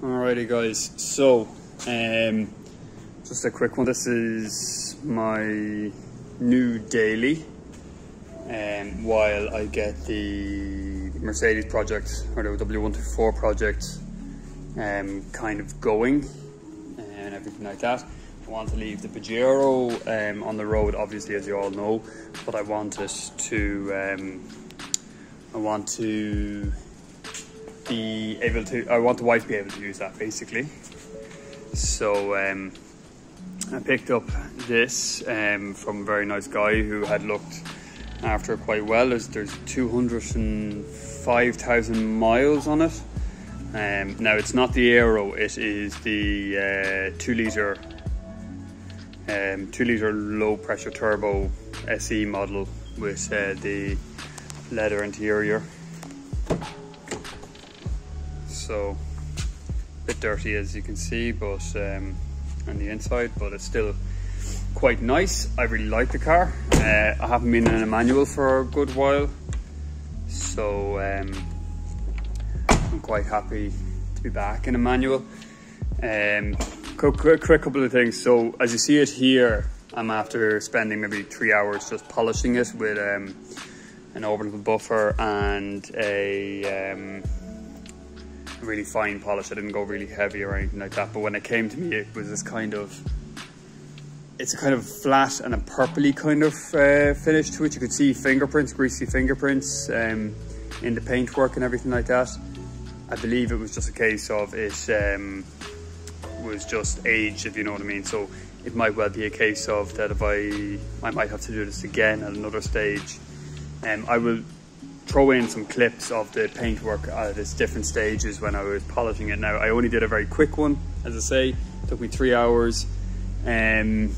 Alrighty guys, so just a quick one. This is my new daily while I get the Mercedes project, or the W124 project kind of going and everything like that. I want to leave the Pajero on the road, obviously, as you all know, but I want it to I want the wife to be able to use that, basically. So I picked up this from a very nice guy who had looked after it quite well. There's 205,000 miles on it. Now it's not the Aero, it is the 2 litre low pressure turbo SE model with the leather interior. So a bit dirty, as you can see, but on the inside, but it's still quite nice. I really like the car. I haven't been in a manual for a good while, so I'm quite happy to be back in a manual. Quick couple of things. So as you see it here, I'm after spending maybe 3 hours just polishing it with an orbital buffer and a really fine polish. I didn't go really heavy or anything like that, but when it came to me, it was this kind of, it's a kind of flat and a purpley kind of finish to it. You could see fingerprints, greasy fingerprints in the paintwork and everything like that. I believe it was just a case of it was just age, if you know what I mean. So it might well be a case of that if I might have to do this again at another stage. I will throw in some clips of the paintwork at its different stages when I was polishing it. Now, I only did a very quick one, as I say. It took me 3 hours. The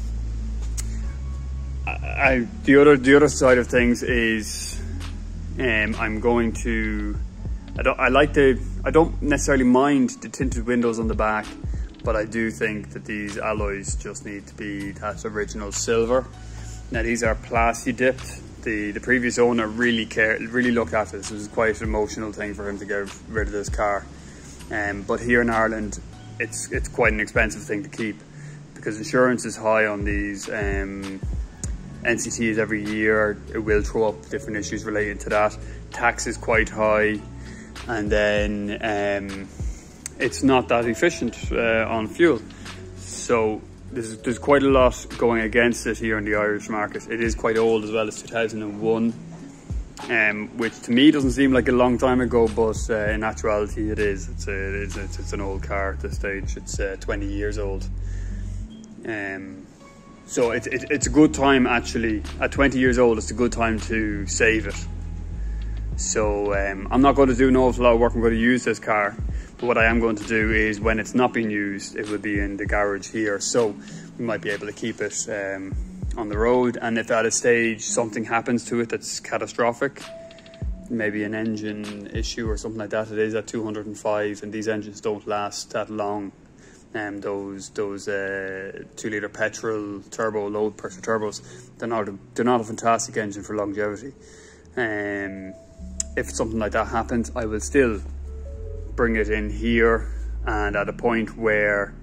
other side of things is I'm going to, I don't necessarily mind the tinted windows on the back, but I do think that these alloys just need to be that original silver. Now, these are plasti dipped. The previous owner really looked after this. It was quite an emotional thing for him to get rid of this car. But here in Ireland, it's quite an expensive thing to keep because insurance is high on these NCTs every year. It will throw up different issues related to that. Tax is quite high, and then it's not that efficient on fuel. So there's quite a lot going against it here in the Irish market. It is quite old as well. It's 2001, which to me doesn't seem like a long time ago, but in actuality it is. It's an old car at this stage. It's 20 years old. So it's a good time, actually. At 20 years old, it's a good time to save it. So I'm not going to do an awful lot of work. I'm going to use this car. But what I am going to do is, when it's not being used, it will be in the garage here. So we might be able to keep it on the road. And if at a stage something happens to it that's catastrophic, maybe an engine issue or something like that, it is at 205, and these engines don't last that long. Those 2 litre petrol turbo low pressure turbos, they're not a fantastic engine for longevity. If something like that happens, I will still bring it in here, and at a point where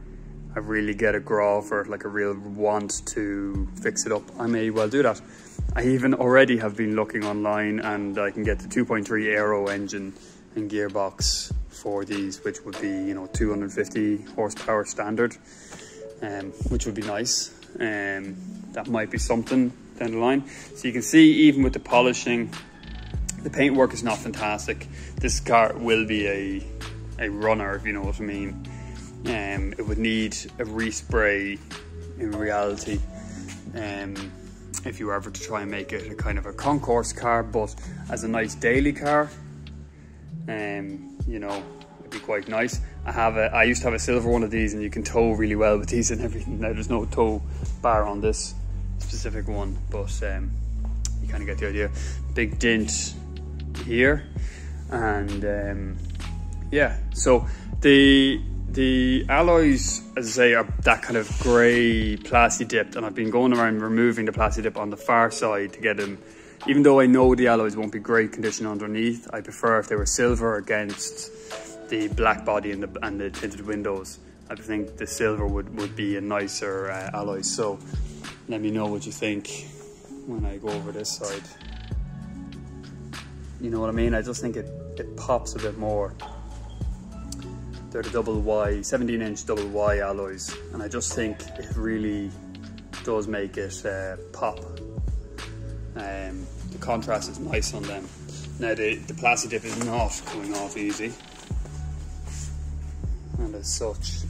I really get a graw for it, like a real want to fix it up, I may well do that. I even already have been looking online, and I can get the 2.3 Aero engine and gearbox for these, which would be, you know, 250 horsepower standard, which would be nice. That might be something down the line. So you can see, even with the polishing, the paintwork is not fantastic. This car will be a runner, if you know what I mean. It would need a respray in reality, if you were ever to try and make it a kind of a concourse car, but as a nice daily car, you know, it'd be quite nice. I used to have a silver one of these, and you can tow really well with these and everything. Now, there's no tow bar on this specific one, but you kind of get the idea. Big dent here, and yeah, so the alloys, as I say, are that kind of grey plasti dipped, and I've been going around removing the plasti dip on the far side to get them, even though I know the alloys won't be great condition underneath. I prefer if they were silver against the black body and the tinted windows, I think the silver would be a nicer alloy. So let me know what you think when I go over this side. You know what I mean? I just think it pops a bit more. They're the double Y, 17-inch double Y alloys, and I just think it really does make it pop. The contrast is nice on them. Now the plastic dip is not coming off easy, and as such,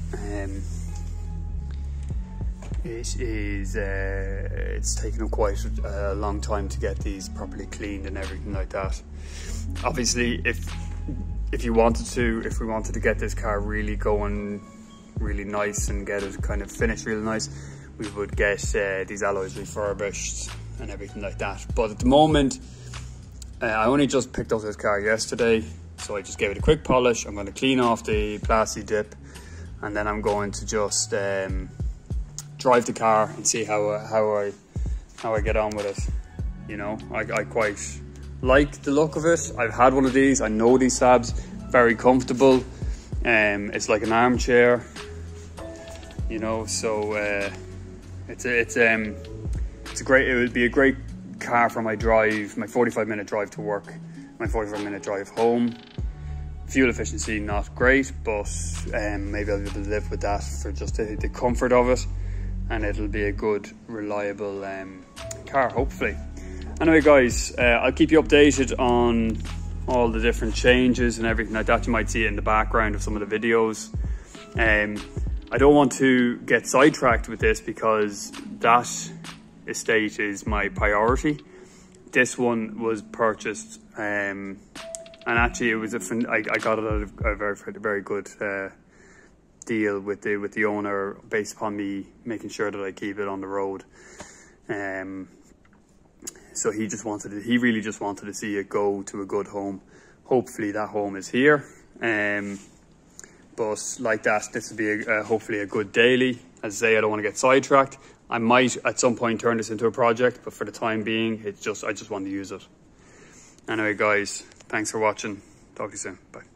it's taken quite a long time to get these properly cleaned and everything like that. Obviously, if we wanted to get this car really going really nice and get it kind of finished really nice, we would get these alloys refurbished and everything like that. But at the moment, I only just picked up this car yesterday, so I just gave it a quick polish. I'm going to clean off the plastic dip, and then I'm going to just drive the car and see how I get on with it. You know, I quite like the look of it. I've had one of these. I know these Saabs, very comfortable. It's like an armchair, you know. So it would be a great car for my drive, my 45-minute drive to work, my 45-minute drive home. Fuel efficiency not great, but maybe I'll be able to live with that for just the comfort of it, and it'll be a good, reliable car, hopefully. Anyway guys, I'll keep you updated on all the different changes and everything like that. You might see it in the background of some of the videos. I don't want to get sidetracked with this because that estate is my priority. This one was purchased, and actually it was I got it at a very good deal with the owner, based upon me making sure that I keep it on the road. So he really just wanted to see it go to a good home. Hopefully that home is here. But like that, this will be hopefully a good daily. As I say, I don't want to get sidetracked. I might at some point turn this into a project, but for the time being, I just want to use it. Anyway guys, thanks for watching. Talk to you soon. Bye.